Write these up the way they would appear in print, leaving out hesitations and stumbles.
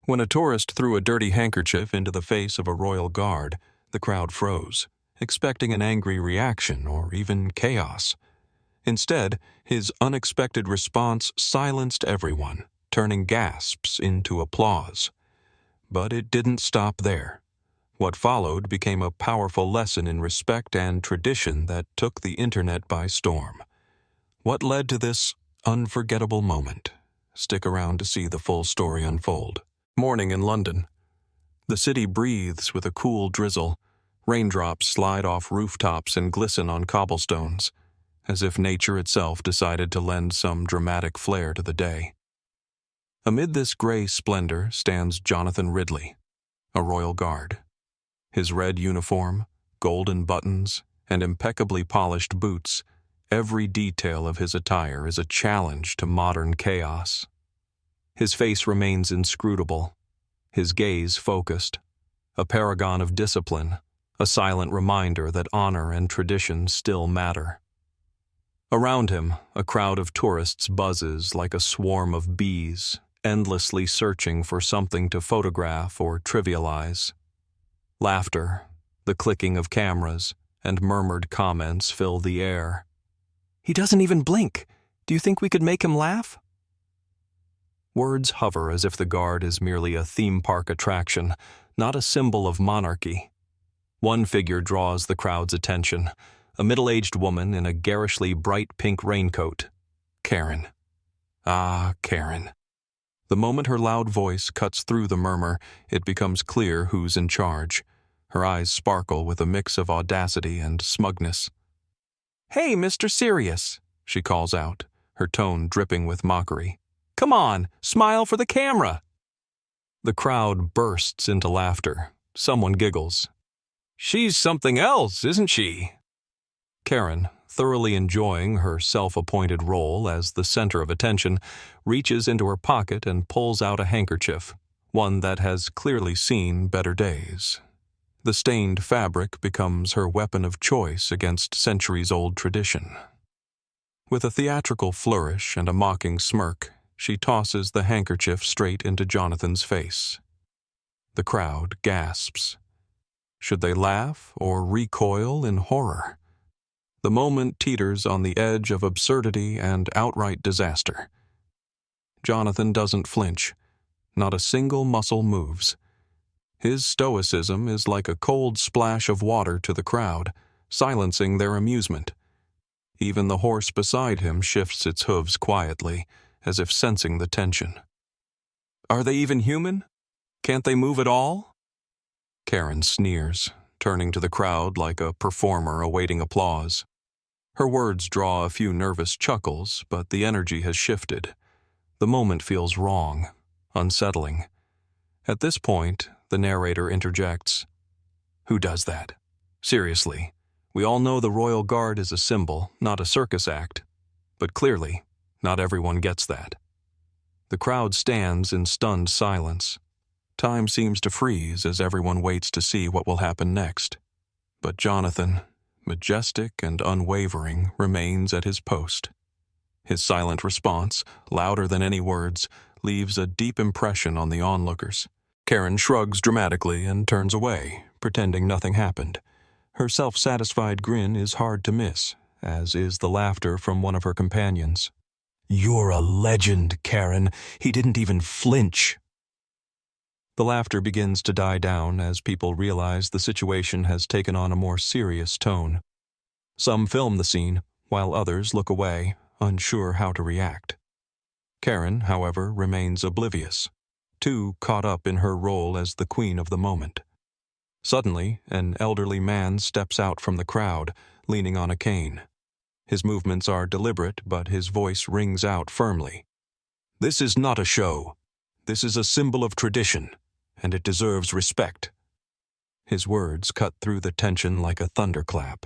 When a tourist threw a dirty handkerchief into the face of a royal guard, the crowd froze, expecting an angry reaction or even chaos. Instead, his unexpected response silenced everyone, turning gasps into applause. But it didn't stop there. What followed became a powerful lesson in respect and tradition that took the internet by storm. What led to this unforgettable moment? Stick around to see the full story unfold. Morning in London. The city breathes with a cool drizzle. Raindrops slide off rooftops and glisten on cobblestones, as if nature itself decided to lend some dramatic flair to the day. Amid this gray splendor stands Jonathan Ridley, a royal guard. His red uniform, golden buttons, and impeccably polished boots, every detail of his attire is a challenge to modern chaos. His face remains inscrutable, his gaze focused, a paragon of discipline, a silent reminder that honor and tradition still matter. Around him, a crowd of tourists buzzes like a swarm of bees, endlessly searching for something to photograph or trivialize. Laughter, the clicking of cameras, and murmured comments fill the air. "He doesn't even blink. Do you think we could make him laugh?" Words hover as if the guard is merely a theme park attraction, not a symbol of monarchy. One figure draws the crowd's attention, a middle-aged woman in a garishly bright pink raincoat. Karen. Ah, Karen. The moment her loud voice cuts through the murmur, it becomes clear who's in charge. Her eyes sparkle with a mix of audacity and smugness. "Hey, Mr. Serious," she calls out, her tone dripping with mockery. "Come on, smile for the camera." The crowd bursts into laughter. Someone giggles. "She's something else, isn't she?" Karen, thoroughly enjoying her self-appointed role as the center of attention, reaches into her pocket and pulls out a handkerchief, one that has clearly seen better days. The stained fabric becomes her weapon of choice against centuries-old tradition. With a theatrical flourish and a mocking smirk, she tosses the handkerchief straight into Jonathan's face. The crowd gasps. Should they laugh or recoil in horror? The moment teeters on the edge of absurdity and outright disaster. Jonathan doesn't flinch. Not a single muscle moves. His stoicism is like a cold splash of water to the crowd, silencing their amusement. Even the horse beside him shifts its hooves quietly, as if sensing the tension. "Are they even human? Can't they move at all?" Karen sneers, turning to the crowd like a performer awaiting applause. Her words draw a few nervous chuckles, but the energy has shifted. The moment feels wrong, unsettling. At this point, the narrator interjects. "Who does that? Seriously, we all know the Royal Guard is a symbol, not a circus act. But clearly, not everyone gets that." The crowd stands in stunned silence. Time seems to freeze as everyone waits to see what will happen next. But Jonathan, majestic and unwavering, remains at his post. His silent response, louder than any words, leaves a deep impression on the onlookers. Karen shrugs dramatically and turns away, pretending nothing happened. Her self-satisfied grin is hard to miss, as is the laughter from one of her companions. "You're a legend, Karen. He didn't even flinch." The laughter begins to die down as people realize the situation has taken on a more serious tone. Some film the scene, while others look away, unsure how to react. Karen, however, remains oblivious, too caught up in her role as the queen of the moment. Suddenly, an elderly man steps out from the crowd, leaning on a cane. His movements are deliberate, but his voice rings out firmly. "This is not a show. This is a symbol of tradition, and it deserves respect." His words cut through the tension like a thunderclap.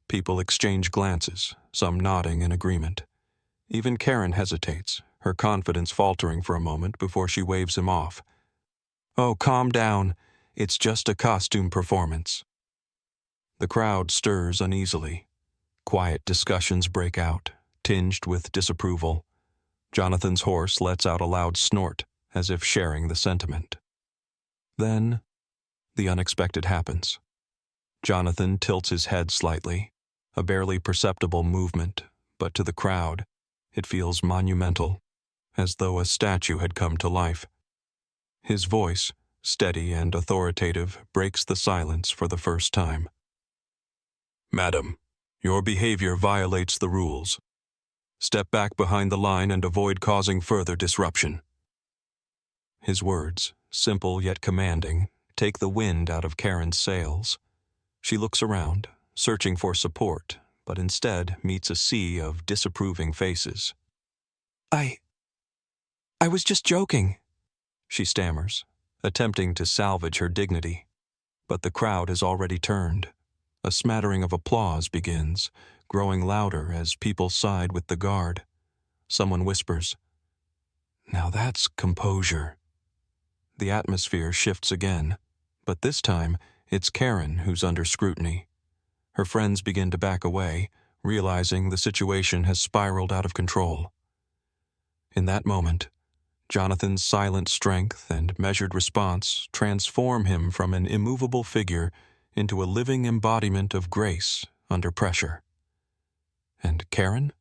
People exchange glances, some nodding in agreement. Even Karen hesitates, her confidence faltering for a moment before she waves him off. "Oh, calm down. It's just a costume performance." The crowd stirs uneasily. Quiet discussions break out, tinged with disapproval. Jonathan's horse lets out a loud snort, as if sharing the sentiment. Then, the unexpected happens. Jonathan tilts his head slightly, a barely perceptible movement, but to the crowd, it feels monumental, as though a statue had come to life. His voice, steady and authoritative, breaks the silence for the first time. "Madam, your behavior violates the rules. Step back behind the line and avoid causing further disruption." His words, simple yet commanding, take the wind out of Karen's sails. She looks around, searching for support, but instead meets a sea of disapproving faces. I was just joking," she stammers, attempting to salvage her dignity. But the crowd has already turned. A smattering of applause begins, growing louder as people side with the guard. Someone whispers, "Now that's composure." The atmosphere shifts again, but this time it's Karen who's under scrutiny. Her friends begin to back away, realizing the situation has spiraled out of control. In that moment, Jonathan's silent strength and measured response transform him from an immovable figure into a living embodiment of grace under pressure. And Karen?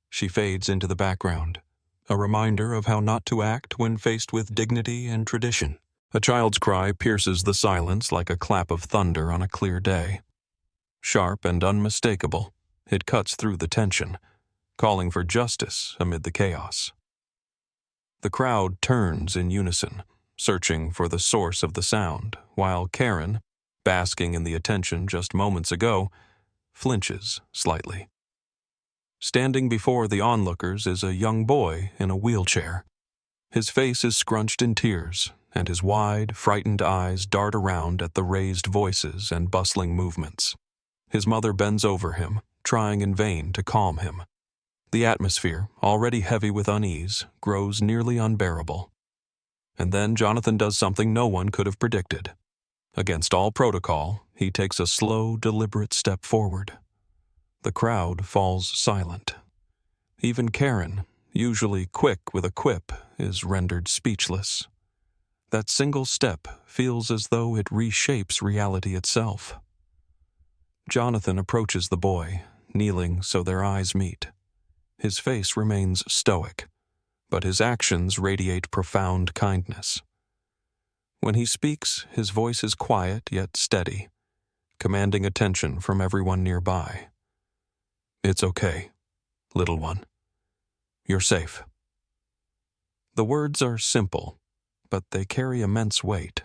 She fades into the background, a reminder of how not to act when faced with dignity and tradition. A child's cry pierces the silence like a clap of thunder on a clear day. Sharp and unmistakable, it cuts through the tension, calling for justice amid the chaos. The crowd turns in unison, searching for the source of the sound, while Karen, basking in the attention just moments ago, flinches slightly. Standing before the onlookers is a young boy in a wheelchair. His face is scrunched in tears, and his wide, frightened eyes dart around at the raised voices and bustling movements. His mother bends over him, trying in vain to calm him. The atmosphere, already heavy with unease, grows nearly unbearable. And then Jonathan does something no one could have predicted. Against all protocol, he takes a slow, deliberate step forward. The crowd falls silent. Even Karen, usually quick with a quip, is rendered speechless. That single step feels as though it reshapes reality itself. Jonathan approaches the boy, kneeling so their eyes meet. His face remains stoic, but his actions radiate profound kindness. When he speaks, his voice is quiet yet steady, commanding attention from everyone nearby. "It's okay, little one. You're safe." The words are simple, but they carry immense weight.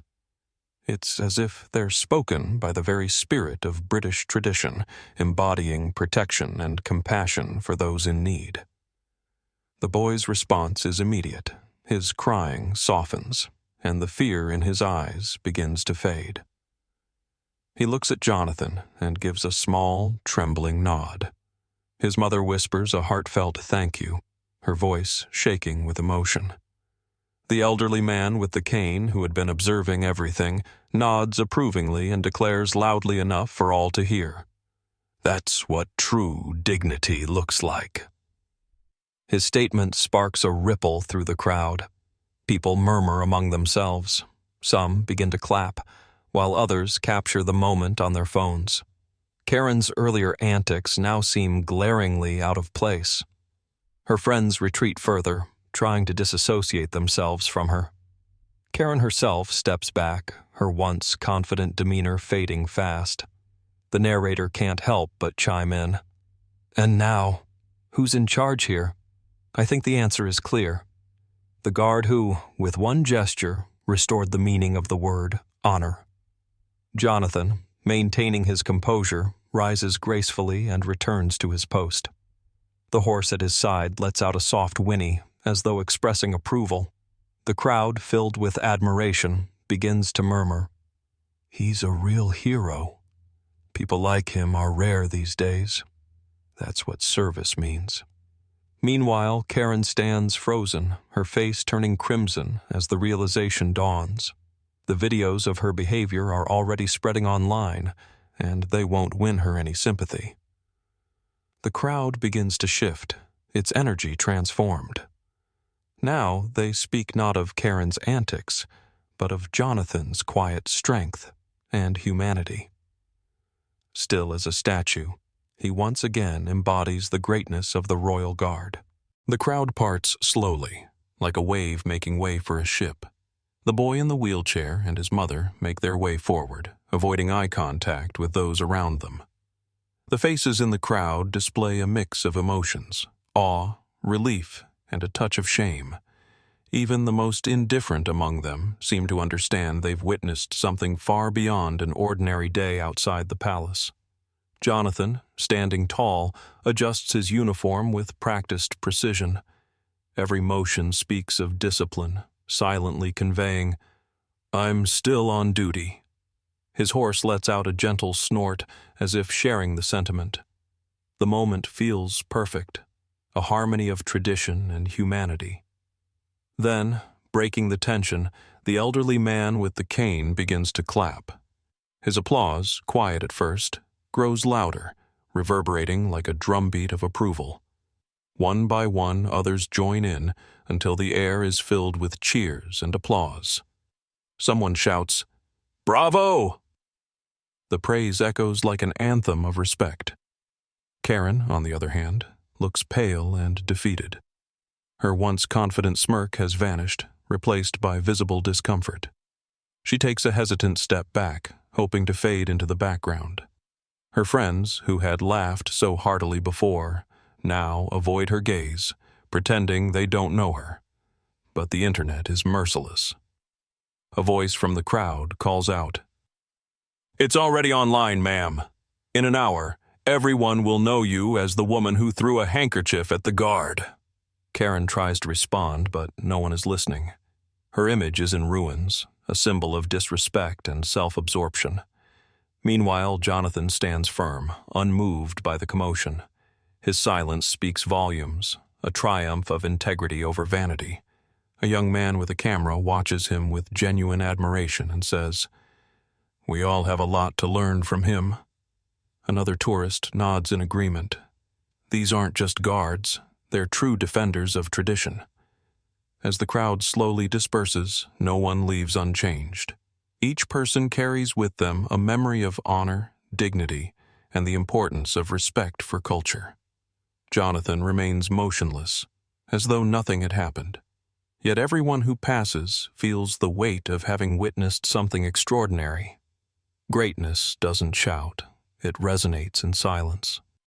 It's as if they're spoken by the very spirit of British tradition, embodying protection and compassion for those in need. The boy's response is immediate. His crying softens, and the fear in his eyes begins to fade. He looks at Jonathan and gives a small, trembling nod. His mother whispers a heartfelt thank you, her voice shaking with emotion. The elderly man with the cane, who had been observing everything, nods approvingly and declares loudly enough for all to hear, "That's what true dignity looks like." His statement sparks a ripple through the crowd. People murmur among themselves. Some begin to clap, while others capture the moment on their phones. Karen's earlier antics now seem glaringly out of place. Her friends retreat further, trying to disassociate themselves from her. Karen herself steps back, her once confident demeanor fading fast. The narrator can't help but chime in. "And now, who's in charge here? I think the answer is clear. The guard who, with one gesture, restored the meaning of the word honor." Jonathan, maintaining his composure, rises gracefully and returns to his post. The horse at his side lets out a soft whinny, as though expressing approval. The crowd, filled with admiration, begins to murmur, "He's a real hero. People like him are rare these days. That's what service means." Meanwhile, Karen stands frozen, her face turning crimson as the realization dawns. The videos of her behavior are already spreading online, and they won't win her any sympathy. The crowd begins to shift, its energy transformed. Now they speak not of Karen's antics, but of Jonathan's quiet strength and humanity. Still as a statue, he once again embodies the greatness of the Royal Guard. The crowd parts slowly, like a wave making way for a ship. The boy in the wheelchair and his mother make their way forward, avoiding eye contact with those around them. The faces in the crowd display a mix of emotions: awe, relief, and a touch of shame. Even the most indifferent among them seem to understand they've witnessed something far beyond an ordinary day outside the palace. Jonathan, standing tall, adjusts his uniform with practiced precision. Every motion speaks of discipline, silently conveying, "I'm still on duty." His horse lets out a gentle snort, as if sharing the sentiment. The moment feels perfect, a harmony of tradition and humanity. Then, breaking the tension, the elderly man with the cane begins to clap. His applause, quiet at first, grows louder, reverberating like a drumbeat of approval. One by one, others join in until the air is filled with cheers and applause. Someone shouts, "Bravo!" The praise echoes like an anthem of respect. Karen, on the other hand, looks pale and defeated. Her once confident smirk has vanished, replaced by visible discomfort. She takes a hesitant step back, hoping to fade into the background. Her friends, who had laughed so heartily before, now avoid her gaze, pretending they don't know her. But the internet is merciless. A voice from the crowd calls out, "It's already online, ma'am. In an hour, everyone will know you as the woman who threw a handkerchief at the guard." Karen tries to respond, but no one is listening. Her image is in ruins, a symbol of disrespect and self-absorption. Meanwhile, Jonathan stands firm, unmoved by the commotion. His silence speaks volumes, a triumph of integrity over vanity. A young man with a camera watches him with genuine admiration and says, "We all have a lot to learn from him." Another tourist nods in agreement. These aren't just guards, they're true defenders of tradition. As the crowd slowly disperses, no one leaves unchanged. Each person carries with them a memory of honor, dignity, and the importance of respect for culture. Jonathan remains motionless, as though nothing had happened. Yet everyone who passes feels the weight of having witnessed something extraordinary. Greatness doesn't shout, it resonates in silence.